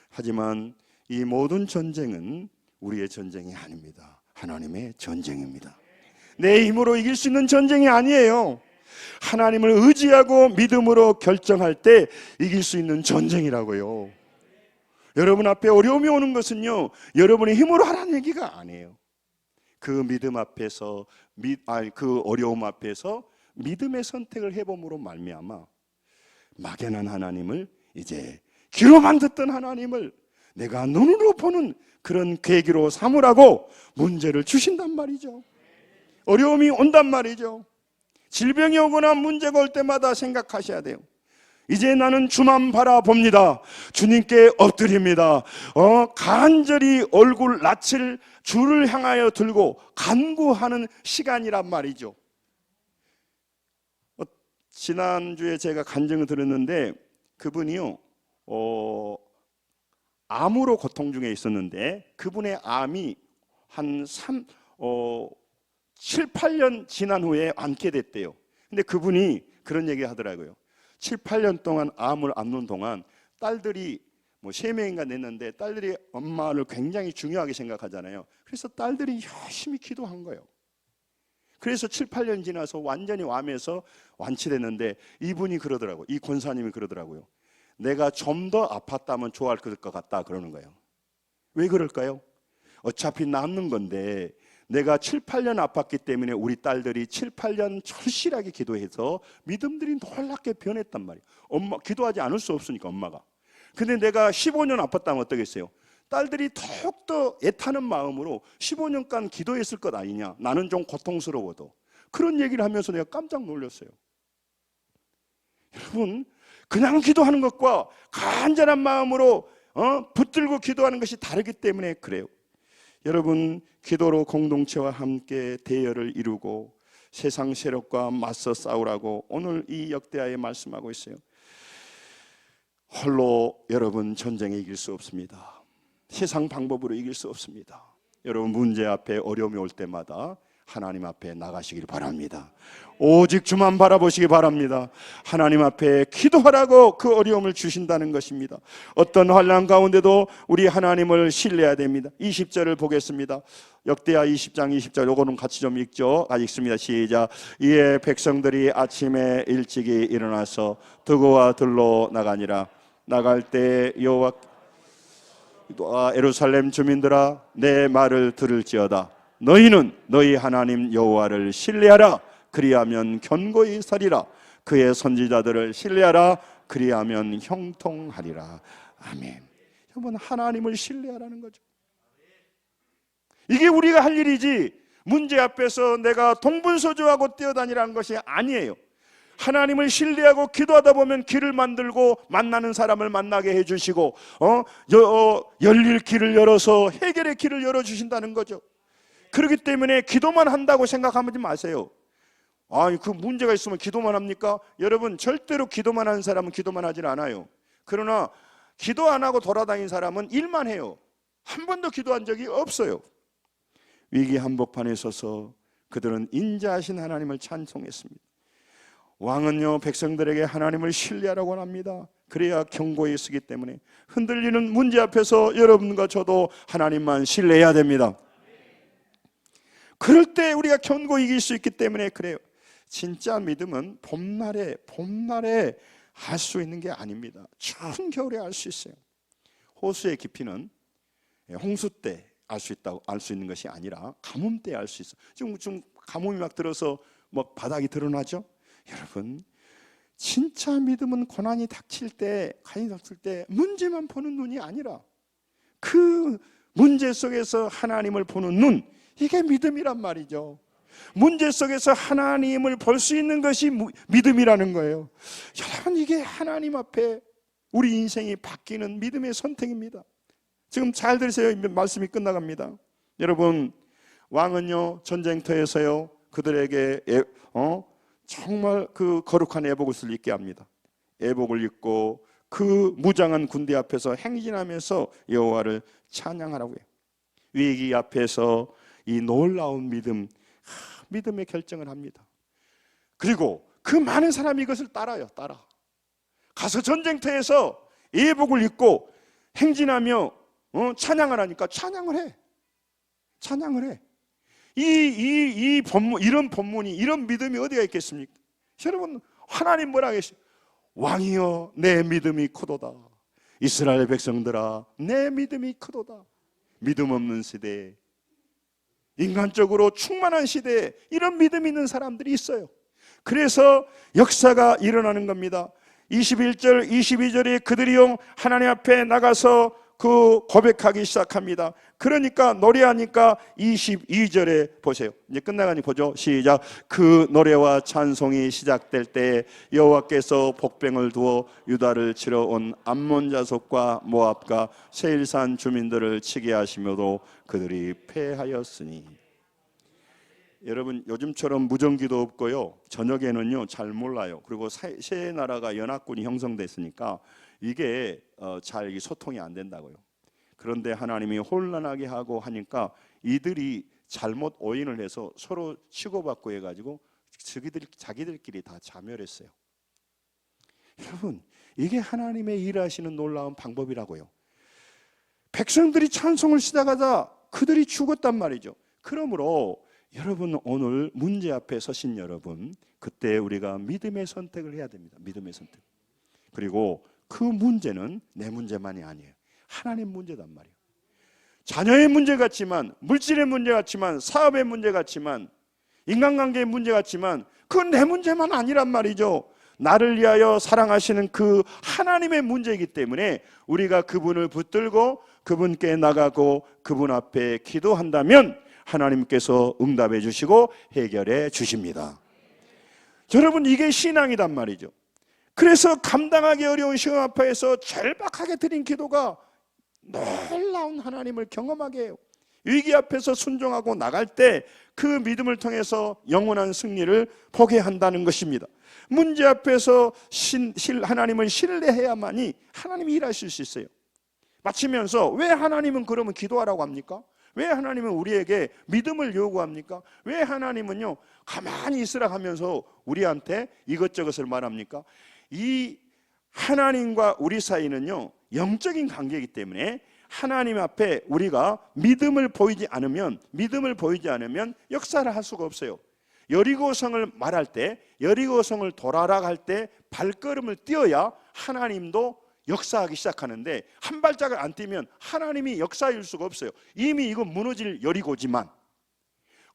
하지만 이 모든 전쟁은 우리의 전쟁이 아닙니다. 하나님의 전쟁입니다. 내 힘으로 이길 수 있는 전쟁이 아니에요. 하나님을 의지하고 믿음으로 결정할 때 이길 수 있는 전쟁이라고요. 여러분 앞에 어려움이 오는 것은요, 여러분의 힘으로 하라는 얘기가 아니에요. 그 믿음 앞에서, 그 어려움 앞에서 믿음의 선택을 해봄으로 말미암아 막연한 하나님을, 이제 귀로만 듣던 하나님을 내가 눈으로 보는 그런 계기로 삼으라고 문제를 주신단 말이죠. 어려움이 온단 말이죠. 질병이 오거나 문제가 올 때마다 생각하셔야 돼요. 이제 나는 주만 바라봅니다. 주님께 엎드립니다. 간절히 얼굴 낯을 주를 향하여 들고 간구하는 시간이란 말이죠. 지난주에 제가 간증을 들었는데, 그분이요, 암으로 고통 중에 있었는데, 그분의 암이 한 7, 8년 지난 후에 앓게 됐대요. 근데 그분이 그런 얘기 하더라고요. 7, 8년 동안 암을 앓는 동안 딸들이 3명인가 냈는데, 딸들이 엄마를 굉장히 중요하게 생각하잖아요. 그래서 딸들이 열심히 기도한 거예요. 그래서 7, 8년 지나서 완전히 암에서 완치됐는데, 이분이 그러더라고요. 이 권사님이 그러더라고요. 내가 좀 더 아팠다면 좋아할 것 같다 그러는 거예요. 왜 그럴까요? 어차피 남는 건데, 내가 7, 8년 아팠기 때문에 우리 딸들이 7, 8년 절실하게 기도해서 믿음들이 놀랍게 변했단 말이에요. 엄마 기도하지 않을 수 없으니까, 엄마가. 근데 내가 15년 아팠다면 어떠겠어요? 딸들이 더욱더 애타는 마음으로 15년간 기도했을 것 아니냐, 나는 좀 고통스러워도. 그런 얘기를 하면서 내가 깜짝 놀랐어요. 여러분, 그냥 기도하는 것과 간절한 마음으로 붙들고 기도하는 것이 다르기 때문에 그래요. 여러분, 기도로 공동체와 함께 대열을 이루고 세상 세력과 맞서 싸우라고 오늘 이 역대하에 말씀하고 있어요. 홀로 여러분 전쟁에 이길 수 없습니다. 세상 방법으로 이길 수 없습니다. 여러분, 문제 앞에 어려움이 올 때마다 하나님 앞에 나가시길 바랍니다. 오직 주만 바라보시기 바랍니다. 하나님 앞에 기도하라고 그 어려움을 주신다는 것입니다. 어떤 환난 가운데도 우리 하나님을 신뢰해야 됩니다. 20절을 보겠습니다. 역대하 20장 20절, 요거는 같이 좀 읽죠. 읽습니다. 시작. 이에 백성들이 아침에 일찍이 일어나서 드고와 들로 나가니라. 나갈 때 여호와 예루살렘 주민들아, 내 말을 들을지어다. 너희는 너희 하나님 여호와를 신뢰하라. 그리하면 견고히 서리라. 그의 선지자들을 신뢰하라. 그리하면 형통하리라. 아멘. 여러분, 하나님을 신뢰하라는 거죠. 이게 우리가 할 일이지, 문제 앞에서 내가 동분서주하고 뛰어다니라는 것이 아니에요. 하나님을 신뢰하고 기도하다 보면 길을 만들고 만나는 사람을 만나게 해주시고 열릴 길을 열어서 해결의 길을 열어주신다는 거죠. 그렇기 때문에 기도만 한다고 생각하지 마세요. 그 문제가 있으면 기도만 합니까? 여러분, 절대로 기도만 하는 사람은 기도만 하질 않아요. 그러나 기도 안 하고 돌아다니는 사람은 일만 해요. 한 번도 기도한 적이 없어요. 위기 한복판에 서서 그들은 인자하신 하나님을 찬송했습니다. 왕은요, 백성들에게 하나님을 신뢰하라고 합니다. 그래야 견고히 쓰기 때문에 흔들리는 문제 앞에서 여러분과 저도 하나님만 신뢰해야 됩니다. 그럴 때 우리가 견고히 이길 수 있기 때문에 그래요. 진짜 믿음은 봄날에 알 수 있는 게 아닙니다. 추운 겨울에 알 수 있어요. 호수의 깊이는 홍수 때 알 수 있다고 알 수 있는 것이 아니라 가뭄 때 알 수 있어요. 지금 가뭄이 막 들어서 막 바닥이 드러나죠. 여러분, 진짜 믿음은 고난이 닥칠 때 문제만 보는 눈이 아니라 그 문제 속에서 하나님을 보는 눈, 이게 믿음이란 말이죠. 문제 속에서 하나님을 볼 수 있는 것이 믿음이라는 거예요. 여러분, 이게 하나님 앞에 우리 인생이 바뀌는 믿음의 선택입니다. 지금 잘 들으세요. 말씀이 끝나갑니다. 여러분, 왕은요 전쟁터에서요 그들에게 정말 그 거룩한 애복을 쓸 있게 합니다. 애복을 입고 그 무장한 군대 앞에서 행진하면서 여호와를 찬양하라고 해요. 위기 앞에서 이 놀라운 믿음의 결정을 합니다. 그리고 그 많은 사람이 이것을 따라요. 가서 전쟁터에서 예복을 입고 행진하며 찬양을 하니까 찬양을 해. 이 본문, 이런 본문이, 이런 믿음이 어디가 있겠습니까? 여러분, 하나님 뭐라 하겠어요? 왕이여 내 믿음이 크도다. 이스라엘 백성들아 내 믿음이 크도다. 믿음 없는 시대에, 인간적으로 충만한 시대에 이런 믿음 있는 사람들이 있어요. 그래서 역사가 일어나는 겁니다. 21절 22절에 그들이요 하나님 앞에 나가서 그 고백하기 시작합니다. 그러니까 노래하니까 22절에 보세요. 이제 끝나가니 보죠. 시작. 그 노래와 찬송이 시작될 때 여호와께서 복병을 두어 유다를 치러 온 암몬 자손과 모압과 세일산 주민들을 치게 하시며도 그들이 패하였으니. 여러분, 요즘처럼 무전기도 없고요, 저녁에는요 잘 몰라요. 그리고 세 나라가 연합군이 형성됐으니까 이게 잘 소통이 안 된다고요. 그런데 하나님이 혼란하게 하고 하니까 이들이 잘못 오인을 해서 서로 치고받고 해가지고 자기들끼리 다 자멸했어요. 여러분, 이게 하나님의 일하시는 놀라운 방법이라고요. 백성들이 찬송을 시작하자 그들이 죽었단 말이죠. 그러므로 여러분, 오늘 문제 앞에 서신 여러분, 그때 우리가 믿음의 선택을 해야 됩니다. 믿음의 선택. 그리고 그 문제는 내 문제만이 아니에요. 하나님 문제단 말이에요. 자녀의 문제 같지만, 물질의 문제 같지만, 사업의 문제 같지만, 인간관계의 문제 같지만 그건 내 문제만 아니란 말이죠. 나를 위하여 사랑하시는 그 하나님의 문제이기 때문에 우리가 그분을 붙들고 그분께 나가고 그분 앞에 기도한다면 하나님께서 응답해 주시고 해결해 주십니다. 여러분, 이게 신앙이란 말이죠. 그래서 감당하기 어려운 시험 앞에서 절박하게 드린 기도가 놀라운 하나님을 경험하게 해요. 위기 앞에서 순종하고 나갈 때 그 믿음을 통해서 영원한 승리를 보게 한다는 것입니다. 문제 앞에서 하나님을 신뢰해야만이 하나님이 일하실 수 있어요. 마치면서 왜 하나님은 그러면 기도하라고 합니까? 왜 하나님은 우리에게 믿음을 요구합니까? 왜 하나님은요 가만히 있으라 하면서 우리한테 이것저것을 말합니까? 이 하나님과 우리 사이는요 영적인 관계이기 때문에 하나님 앞에 우리가 믿음을 보이지 않으면 역사를 할 수가 없어요. 여리고성을 말할 때, 여리고성을 돌아라 할 때 발걸음을 띄어야 하나님도 역사하기 시작하는데 한 발짝을 안 뛰면 하나님이 역사일 수가 없어요. 이미 이건 무너질 여리고지만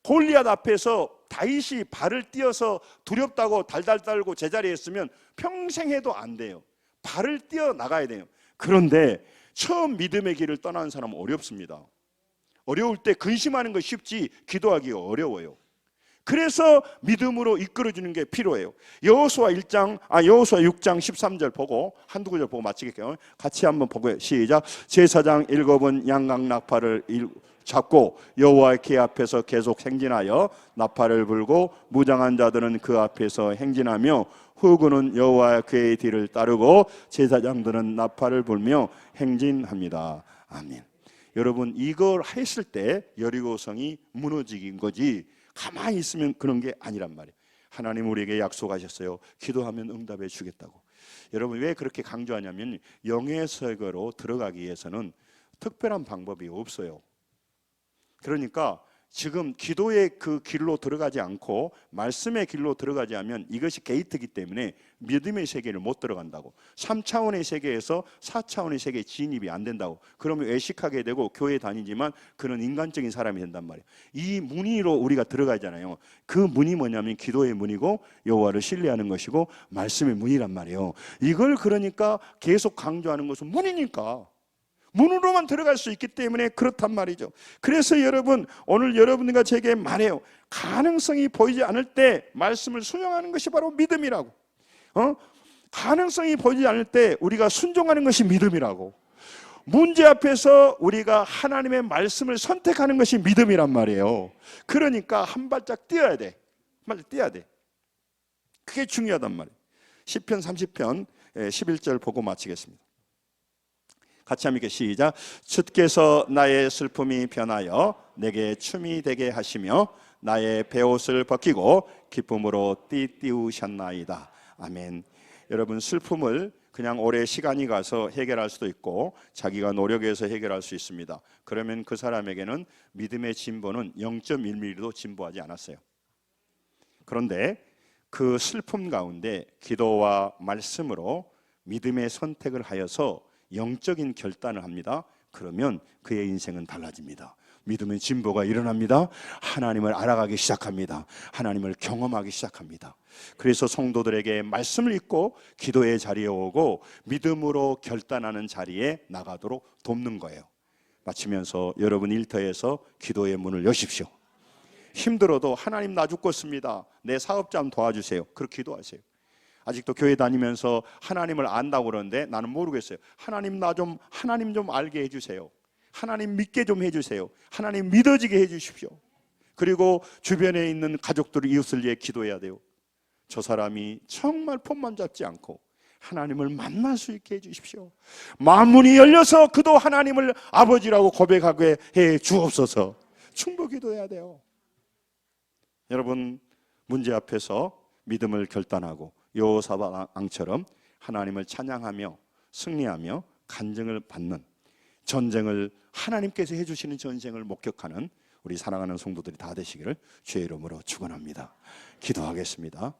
골리앗 앞에서 다윗이 발을 띄어서 두렵다고 달달 떨고 제자리에 있으면 평생 해도 안 돼요. 발을 띄어 나가야 돼요. 그런데 처음 믿음의 길을 떠나는 사람은 어렵습니다. 어려울 때 근심하는 거 쉽지 기도하기 어려워요. 그래서 믿음으로 이끌어주는 게 필요해요. 여호수아 6장 13절 보고 한두 구절 보고 마치겠게요. 같이 한번 보고요. 시작. 제사장 7은 양각 나팔을 잡고 여호와의 궤 앞에서 계속 행진하여 나팔을 불고 무장한 자들은 그 앞에서 행진하며 후군은 여호와의 궤의 뒤를 따르고 제사장들은 나팔을 불며 행진합니다. 아멘. 여러분, 이걸 했을 때 여리고성이 무너진 거지 가만히 있으면 그런 게 아니란 말이에요. 하나님 우리에게 약속하셨어요. 기도하면 응답해 주겠다고. 여러분, 왜 그렇게 강조하냐면 영의 세계로 들어가기 위해서는 특별한 방법이 없어요. 그러니까 지금 기도의 그 길로 들어가지 않고 말씀의 길로 들어가지 않으면 이것이 게이트이기 때문에 믿음의 세계를 못 들어간다고. 3차원의 세계에서 4차원의 세계에 진입이 안 된다고. 그러면 외식하게 되고 교회 다니지만 그런 인간적인 사람이 된단 말이에요. 이 문의로 우리가 들어가잖아요. 그 문이 뭐냐면 기도의 문이고 여호와를 신뢰하는 것이고 말씀의 문이란 말이에요. 이걸 그러니까 계속 강조하는 것은 문이니까 문으로만 들어갈 수 있기 때문에 그렇단 말이죠. 그래서 여러분, 오늘 여러분과 제게 말해요. 가능성이 보이지 않을 때 말씀을 수용하는 것이 바로 믿음이라고. 가능성이 보이지 않을 때 우리가 순종하는 것이 믿음이라고. 문제 앞에서 우리가 하나님의 말씀을 선택하는 것이 믿음이란 말이에요. 그러니까 한 발짝 뛰어야 돼. 한 발짝 뛰어야 돼. 그게 중요하단 말이에요. 시편 30편 11절 보고 마치겠습니다. 같이 함께 시작. 주께서 나의 슬픔이 변하여 내게 춤이 되게 하시며 나의 베옷을 벗기고 기쁨으로 띠띠우셨나이다. 아멘. 여러분, 슬픔을 그냥 오래 시간이 가서 해결할 수도 있고 자기가 노력해서 해결할 수 있습니다. 그러면 그 사람에게는 믿음의 진보는 0.1mm도 진보하지 않았어요. 그런데 그 슬픔 가운데 기도와 말씀으로 믿음의 선택을 하여서 영적인 결단을 합니다. 그러면 그의 인생은 달라집니다. 믿음의 진보가 일어납니다. 하나님을 알아가기 시작합니다. 하나님을 경험하기 시작합니다. 그래서 성도들에게 말씀을 읽고 기도의 자리에 오고 믿음으로 결단하는 자리에 나가도록 돕는 거예요. 마치면서 여러분 일터에서 기도의 문을 여십시오. 힘들어도 하나님 나 죽겠습니다. 내 사업 좀 도와주세요. 그렇게 기도하세요. 아직도 교회 다니면서 하나님을 안다고 그러는데 나는 모르겠어요. 하나님 좀 알게 해주세요. 하나님 믿게 좀 해주세요. 하나님 믿어지게 해주십시오. 그리고 주변에 있는 가족들, 이웃을 위해 기도해야 돼요. 저 사람이 정말 폰만 잡지 않고 하나님을 만날 수 있게 해주십시오. 마음문이 열려서 그도 하나님을 아버지라고 고백하게 해 주옵소서. 충분 기도해야 돼요. 여러분, 문제 앞에서 믿음을 결단하고 여호사밧 왕처럼 하나님을 찬양하며 승리하며 간증을 받는 전쟁을 하나님께서 해주시는 전쟁을 목격하는 우리 사랑하는 성도들이 다 되시기를 주의 이름으로 축원합니다. 기도하겠습니다.